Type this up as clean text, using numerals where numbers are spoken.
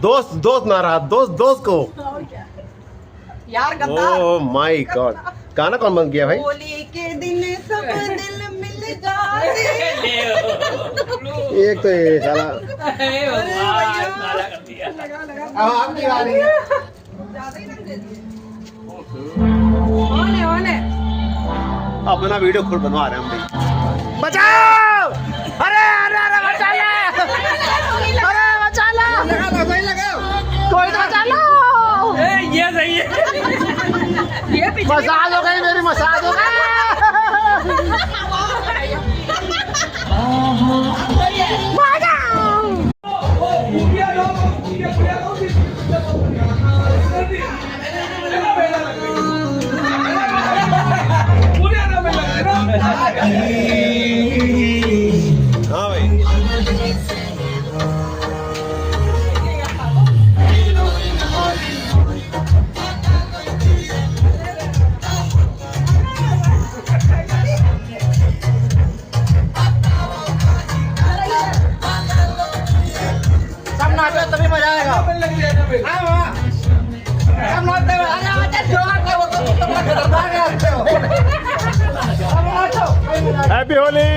दोस्त दोस्त ना रहा, दोस्त दोस्त को। यार गद्दार। ओह माय गॉड, गाना कौन बंद किया भाई? होली के दिन सब दिल मिल जाते। एक तो ये साला। अब आपकी बारी है। ज्यादा ही रख दे दिए। ओले अपना वीडियो खुद बनवा रहे हैं हम भाई। बचाओ! अरे अरे अरे बचा ले! अरे बचा लो! कोई तो बचा लो! ये सही है। ये पीछे मसाज हो गई मेरी, मसाज हो गई। हाँ भाई, सब नाचो तभी मजा आएगा। हाँ वाह। सब नाचते हुए अरे बच्चा जोर से वो तो खतरनाक है। अब नाचो। हैप्पी होली।